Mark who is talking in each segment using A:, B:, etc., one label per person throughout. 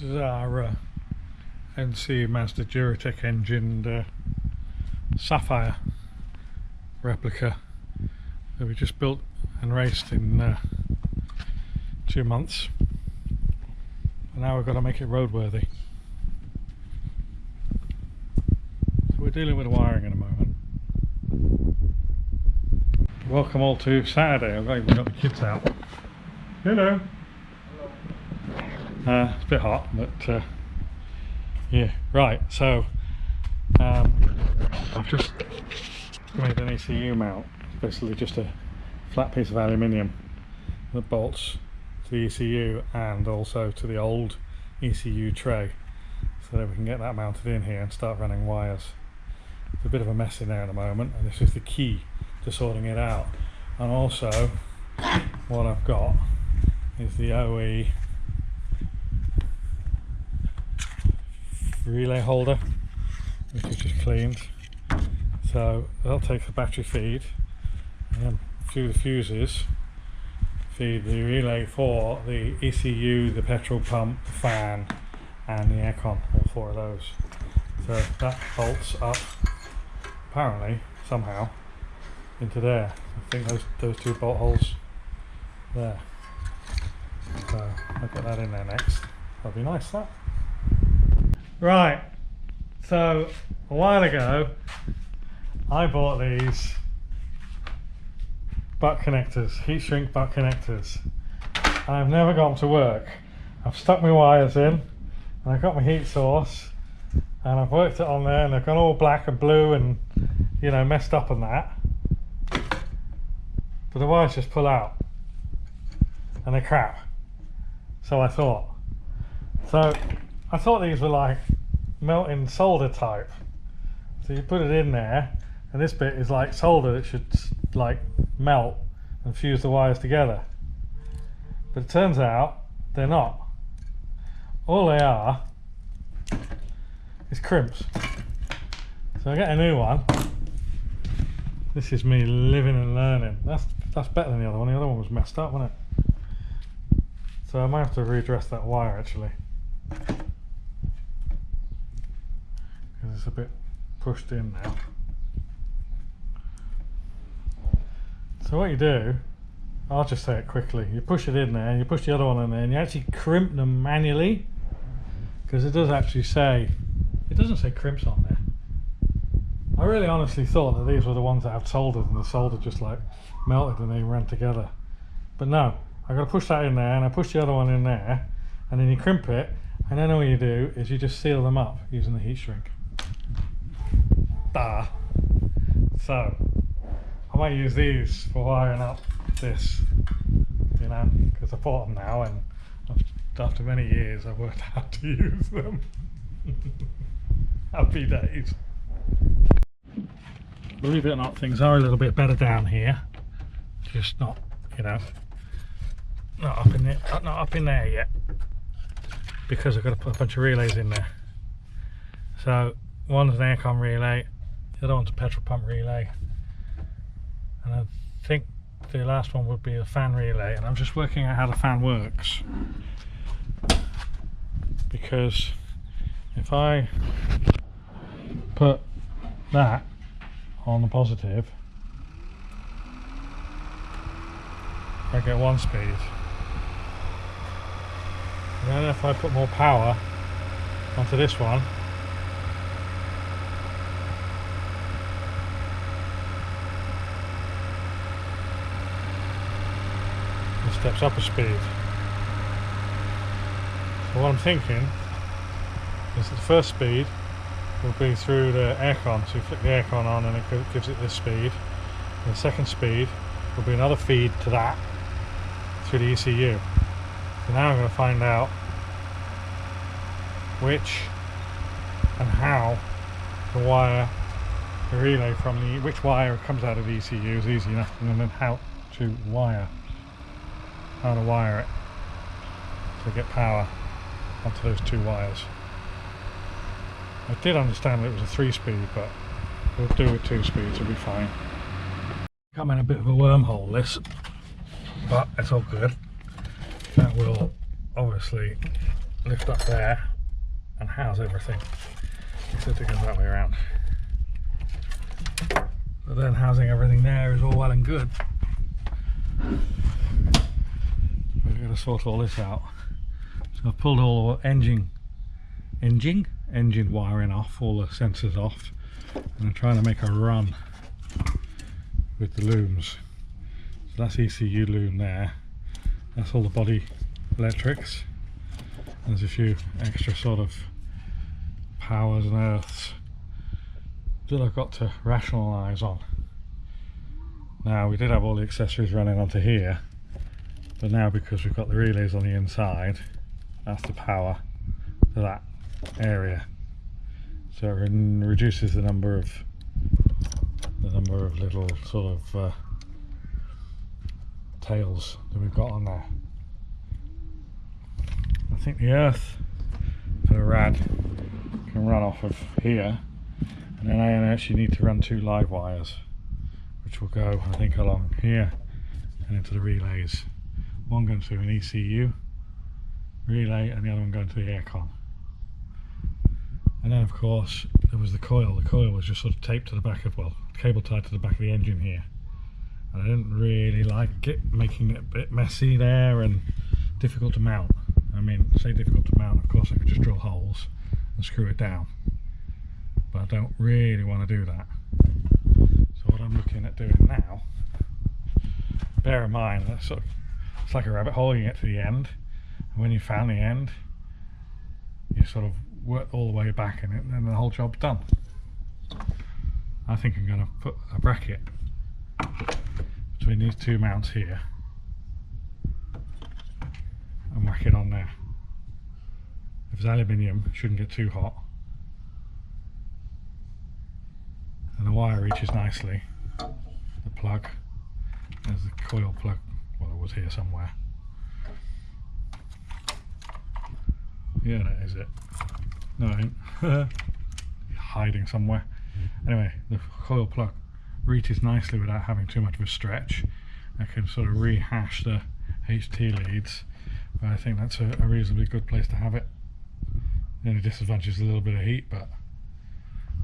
A: This is our NC Mazda Duratec engined Sapphire replica that we just built and raced in 2 months, and now we've got to make it roadworthy. So we're dealing with wiring in a moment. Welcome all to Saturday. I've even got the kids out. Hello. It's a bit hot, but yeah, right. So I've just made an ECU mount. It's basically just a flat piece of aluminium that bolts to the ECU and also to the old ECU tray, so that we can get that mounted in here and start running wires. There's a bit of a mess in there at the moment, and this is the key to sorting it out. And also what I've got is the OE relay holder, which is just cleaned. So that'll take the battery feed, and then through the fuses feed the relay for the ECU, the petrol pump, the fan and the aircon, all 4 of those. So that bolts up apparently somehow into there. I think those 2 bolt holes there. So I'll get that in there next. That'll be nice, that. Right, so a while ago I bought these butt connectors, heat shrink butt connectors. I've never got them to work. I've stuck my wires in and I've got my heat source and I've worked it on there, and they've gone all black and blue and, you know, messed up and that. But the wires just pull out and they're crap. So I thought these were like melting solder type. So you put it in there, and this bit is like solder that should like melt and fuse the wires together. But it turns out they're not. All they are is crimps. So I get a new one. This is me living and learning. That's better than the other one. The other one was messed up, wasn't it? So I might have to readdress that wire actually, because it's a bit pushed in now. So what you do, I'll just say it quickly, you push it in there and you push the other one in there and you actually crimp them manually, because it does actually say, it doesn't say crimps on there. I really honestly thought that these were the ones that have soldered and the solder just like melted and they ran together. But no, I've got to push that in there and I push the other one in there, and then you crimp it, and then all you do is you just seal them up using the heat shrink. So I might use these for wiring up this, you know, because I bought them now, and after many years I've worked out how to use them. Happy days. Believe it or not, things are a little bit better down here, just not, you know, not up in there yet, because I've got to put a bunch of relays in there. So one's an aircon relay, the other one's a petrol pump relay, and I think the last one would be a fan relay, and I'm just working out how the fan works, because if I put that on the positive, I get 1 speed, and then if I put more power onto this one, it steps up a speed. So what I'm thinking is that the first speed will be through the aircon, so you flick the aircon on and it gives it this speed. And the second speed will be another feed to that through the ECU. So now I'm going to find out which and how the wire, the relay from which wire comes out of the ECU is easy enough, and then how to wire it to get power onto those 2 wires. I did understand that it was a 3-speed, but we'll do with 2 speeds, it'll be fine. Come in a bit of a wormhole this, but it's all good. That will obviously lift up there and house everything. Except it goes that way around. But then housing everything there is all well and good. We're going to sort all this out. So I've pulled all the engine wiring off, all the sensors off, and I'm trying to make a run with the looms. So that's ECU loom there. That's all the body electrics. There's a few extra sort of powers and earths that I've got to rationalise on. Now, we did have all the accessories running onto here, but now because we've got the relays on the inside, that's the power to that area. So it reduces the number of little sort of tails that we've got on there. I think the earth for the rad can run off of here, and then I actually need to run 2 live wires, which will go, I think, along here and into the relays. One going to an ECU relay and the other one going to the aircon. And then of course there was the coil. The coil was just sort of taped to the back of, well, cable tied to the back of the engine here. And I didn't really like it, making it a bit messy there and difficult to mount. I mean, say difficult to mount, of course I could just drill holes and screw it down. But I don't really want to do that. So what I'm looking at doing now, bear in mind that sort of, it's like a rabbit hole, you get to the end, and when you found the end, you sort of work all the way back in it, and then the whole job's done. I think I'm going to put a bracket between these 2 mounts here and whack it on there. If it's aluminium, it shouldn't get too hot, and the wire reaches nicely. The plug, there's the coil plug, well, it was here somewhere. Yeah, that is it. No, it ain't. Hiding somewhere. Anyway, the coil plug reaches nicely without having too much of a stretch. I can sort of rehash the HT leads, but I think that's a reasonably good place to have it. The only disadvantage is a little bit of heat, but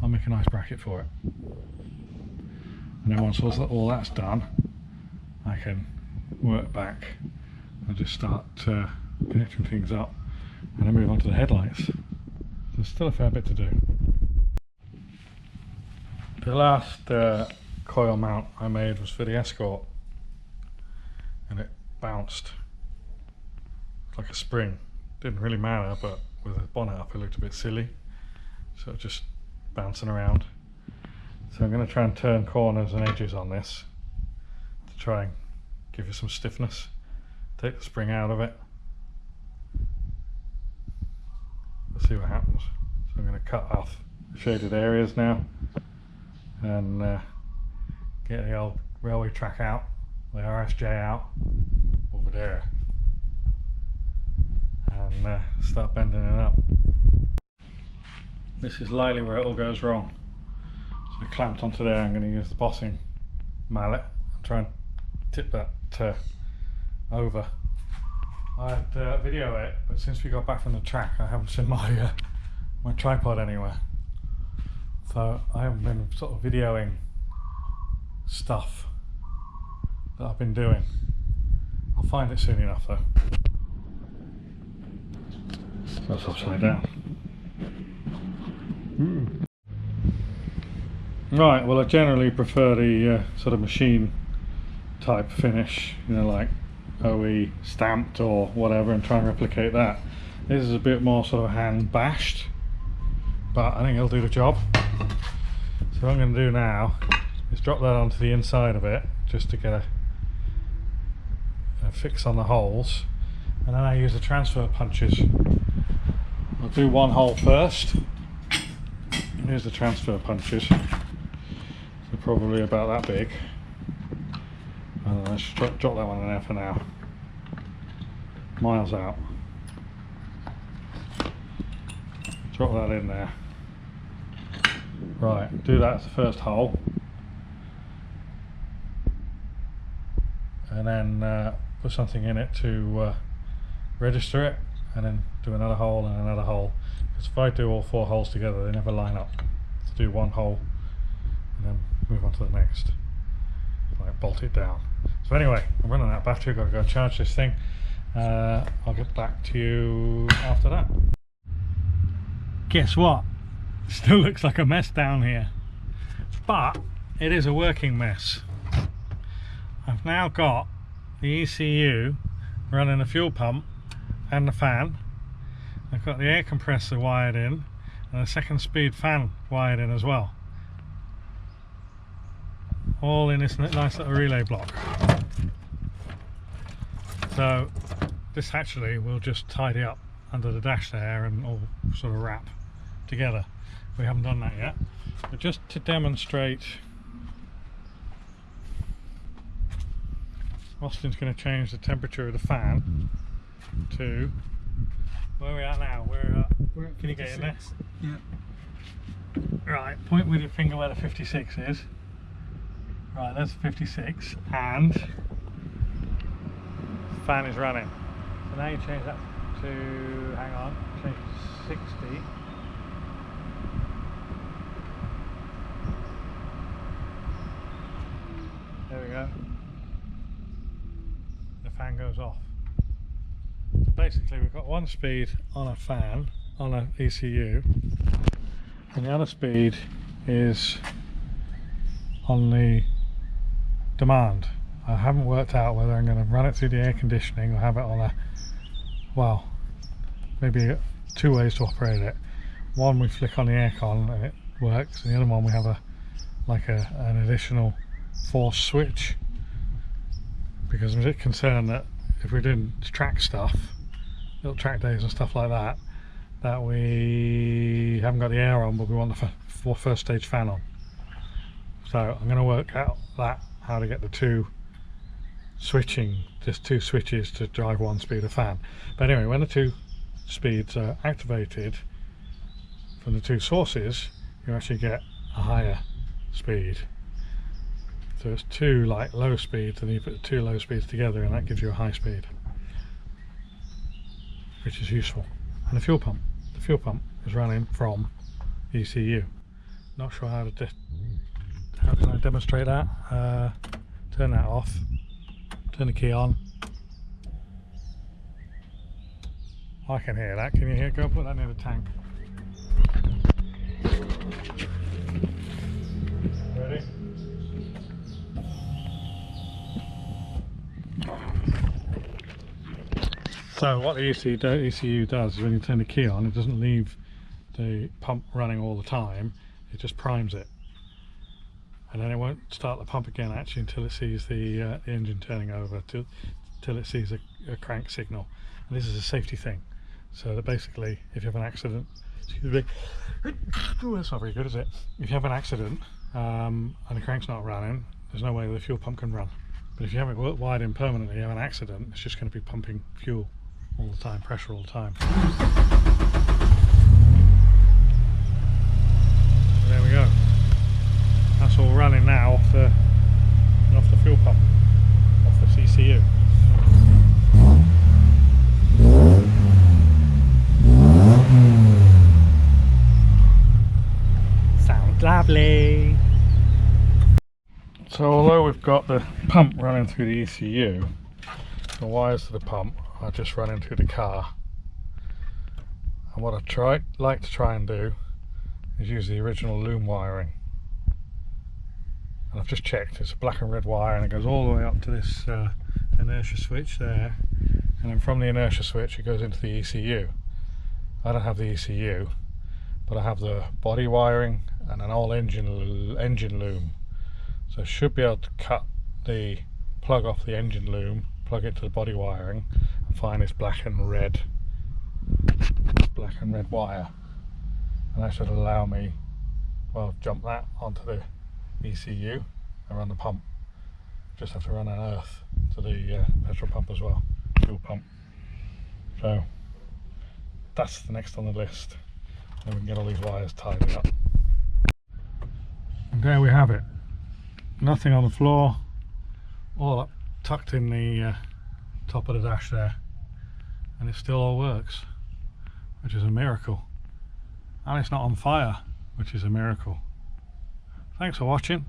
A: I'll make a nice bracket for it. And then once all that's done, I can work back and just start connecting things up, and then move on to the headlights. There's still a fair bit to do. The last coil mount I made was for the Escort, and it bounced like a spring. Didn't really matter, but with the bonnet up it looked a bit silly, so just bouncing around. So I'm going to try and turn corners and edges on this to try and give you some stiffness, take the spring out of it. Let's see what happens. So I'm going to cut off the shaded areas now and get the old railway track out, the RSJ out over there, and start bending it up. This is likely where it all goes wrong. So clamped onto there, I'm going to use the bossing mallet and try and tip that over. I'd video it, but since we got back from the track I haven't seen my my tripod anywhere, so I haven't been sort of videoing stuff that I've been doing. I'll find it soon enough though. That's upside down. Right, well I generally prefer the sort of machine type finish, you know, like OE stamped or whatever, and try and replicate that. This is a bit more sort of hand bashed, but I think it'll do the job. So what I'm going to do now is drop that onto the inside of it just to get a fix on the holes, and then I use the transfer punches. I'll do one hole first. Here's the transfer punches. They're probably about that big. Let's drop that one in there for now. Miles out. Drop that in there. Right, do that as the first hole. And then put something in it to register it, and then do another hole and another hole, because if I do all 4 holes together they never line up. So do one hole and then move on to the next, like bolt it down. So anyway, I'm running out of battery, I've got to go charge this thing. I'll get back to you after that. Guess what? Still looks like a mess down here, but it is a working mess. I've now got the ECU running the fuel pump and the fan. I've got the air compressor wired in and a second speed fan wired in as well, all in this nice little relay block. So this actually will just tidy up under the dash there and all sort of wrap together. We haven't done that yet, but just to demonstrate, Austin's going to change the temperature of the fan to where we are now. We're can you get in there?
B: Yeah.
A: Right, point with your finger where the 56 is. Right, that's 56, and the fan is running. So now you change that to, hang on, change to 60. There we go. The fan goes off. So basically we've got one speed on a fan, on an ECU, and the other speed is on the demand. I haven't worked out whether I'm going to run it through the air conditioning or have it on a, well, maybe 2 ways to operate it. One, we flick on the aircon and it works, and the other one we have a an additional force switch, because I'm a bit concerned that if we're doing track stuff, little track days and stuff like that, that we haven't got the air on but we want the first stage fan on. So I'm going to work out how to get the two switches to drive one speed of fan. But anyway, when the 2 speeds are activated from the 2 sources, you actually get a higher speed. So it's 2 like low speeds, and then you put the 2 low speeds together and that gives you a high speed, which is useful. And the fuel pump is running from ECU. Not sure how can I demonstrate that. Turn that off, turn the key on. I can hear that, can you hear? Go put that near the tank. Ready? So what the ECU does is when you turn the key on, it doesn't leave the pump running all the time, it just primes it. And then it won't start the pump again actually until it sees the engine turning over, till it sees a crank signal. And this is a safety thing, so that basically if you have an accident, excuse me, oh, that's not very good, is it? If you have an accident and the crank's not running, there's no way the fuel pump can run. But if you have it wired in permanently, you have an accident, it's just going to be pumping fuel all the time, pressure all the time. So there we go. That's all running now off the fuel pump, off the ECU. Sounds lovely. So although we've got the pump running through the ECU, the wires to the pump are just running through the car. And what I like to try and do is use the original loom wiring. And I've just checked, it's a black and red wire and it goes all the way up to this inertia switch there, and then from the inertia switch it goes into the ECU. I don't have the ECU, but I have the body wiring and an old engine loom. So I should be able to cut the plug off the engine loom, plug it to the body wiring, and find this black and red wire, and that should allow me, well, jump that onto the ECU and run the pump. Just have to run an earth to the petrol pump as well, fuel pump. So that's the next on the list, and we can get all these wires tidied up. And there we have it. Nothing on the floor, all up tucked in the top of the dash there. and it still all works, which is a miracle. And it's not on fire, which is a miracle. Thanks for watching.